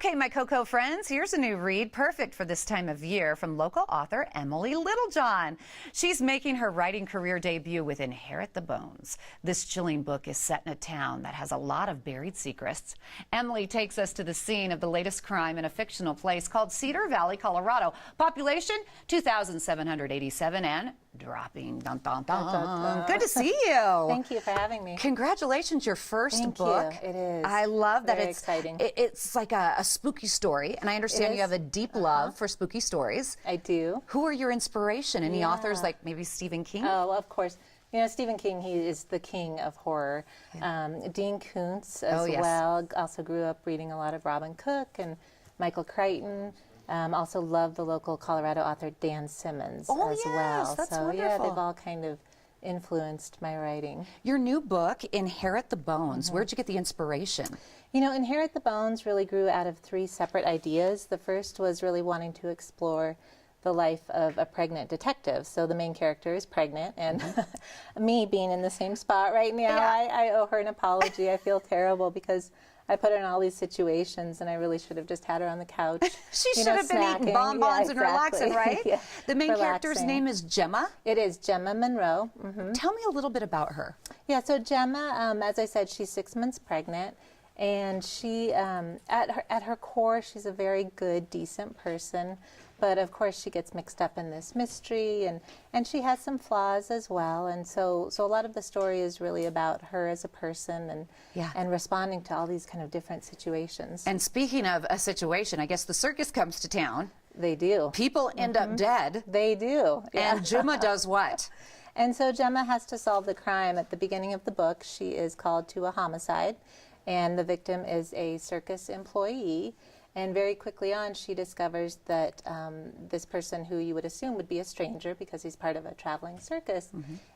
Okay, my Cocoa friends, here's a new read perfect for this time of year from local author Emily Littlejohn. She's making her writing career debut with Inherit the Bones. This chilling book is set in a town that has a lot of buried secrets. Emily takes us to the scene of the latest crime in a fictional place called Cedar Valley, Colorado. Population 2,787 and dropping. Dun, dun, dun. Dun, dun, dun. Good to see you. Thank you for having me. Congratulations, your first book. Thank you. It is. I love that. Very It's exciting. It's like a spooky story, and I understand you have a deep love for spooky stories. I do. Who are your inspiration? Any authors like maybe Stephen King? Oh, well, of course. You know, Stephen King, he is the king of horror. Dean Koontz as well. Also grew up reading a lot of Robin Cook and Michael Crichton. Also love the local Colorado author Dan Simmons as well. That's so wonderful. Yeah, they've all kind of influenced my writing. Your new book, Inherit the Bones. Where'd you get the inspiration? You know, Inherit the Bones really grew out of three separate ideas. The first was really wanting to explore the life of a pregnant detective. So the main character is pregnant, and me being in the same spot right now, I owe her an apology. I feel terrible because I put her in all these situations, and I really should have just had her on the couch. She should have been eating bonbons and relaxing, right? The main character's name is Gemma? It is Gemma Monroe. Tell me a little bit about her. Yeah, so Gemma, as I said, she's 6 months pregnant, and she, at her core, she's a very good, decent person. But of course, she gets mixed up in this mystery, and she has some flaws as well. And so a lot of the story is really about her as a person and responding to all these kind of different situations. And speaking of a situation, I guess the circus comes to town. They do. People end up dead. They do. Yeah. And Gemma does what? And so Gemma has to solve the crime. At the beginning of the book, she is called to a homicide, and the victim is a circus employee. And very quickly on, she discovers that this person, who you would assume would be a stranger because he's part of a traveling circus,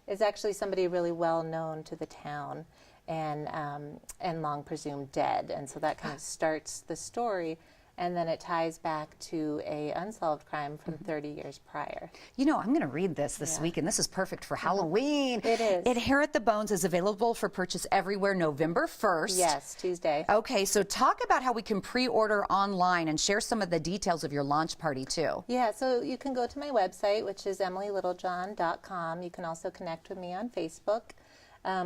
is actually somebody really well known to the town and long presumed dead. And so that kind of starts the story. And then it ties back to a unsolved crime from 30 years prior. You know, I'm going to read this week, and this is perfect for Halloween. It is. Inherit the Bones is available for purchase everywhere November 1st. Yes, Tuesday. Okay, so talk about how we can pre-order online and share some of the details of your launch party, too. Yeah, so you can go to my website, which is emilylittlejohn.com. You can also connect with me on Facebook.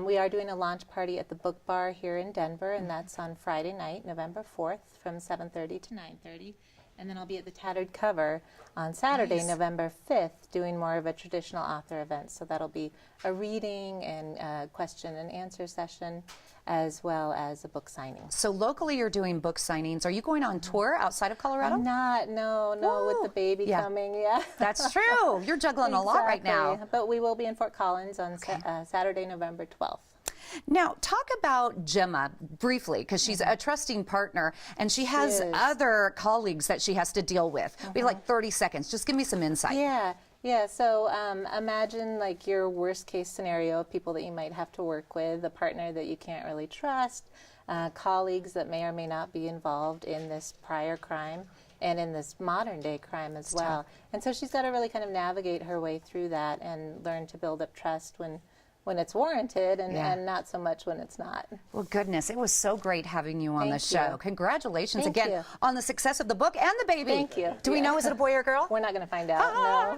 We are doing a launch party at the Book Bar here in Denver, and that's on Friday night, November 4th, from 7:30 to 9:30. And then I'll be at the Tattered Cover on Saturday, November 5th, doing more of a traditional author event. So that'll be a reading and a question and answer session, as well as a book signing. So locally you're doing book signings. Are you going on tour outside of Colorado? I'm not, no, with the baby coming, That's true. You're juggling a lot right now. But we will be in Fort Collins on Saturday, November 12th. Now, talk about Gemma briefly, because she's a trusting partner, and she has other colleagues that she has to deal with. We have like 30 seconds. Just give me some insight. Yeah. So imagine like your worst case scenario, people that you might have to work with, a partner that you can't really trust, colleagues that may or may not be involved in this prior crime and in this modern day crime as well. And so she's got to really kind of navigate her way through that and learn to build up trust when it's warranted and not so much when it's not. Well, goodness, it was so great having you on the show. Congratulations again on the success of the book and the baby. Thank you. Do we know, is it a boy or a girl? We're not going to find out. No.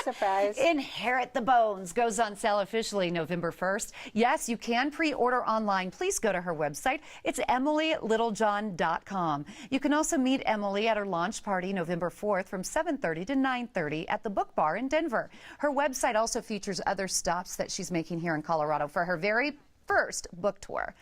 Surprise. Inherit the Bones goes on sale officially November 1st. Yes, you can pre-order online. Please go to her website. It's emilylittlejohn.com. You can also meet Emily at her launch party November 4th from 7:30 to 9:30 at the Book Bar in Denver. Her website also features other stops that she's making here in Colorado for her very first book tour.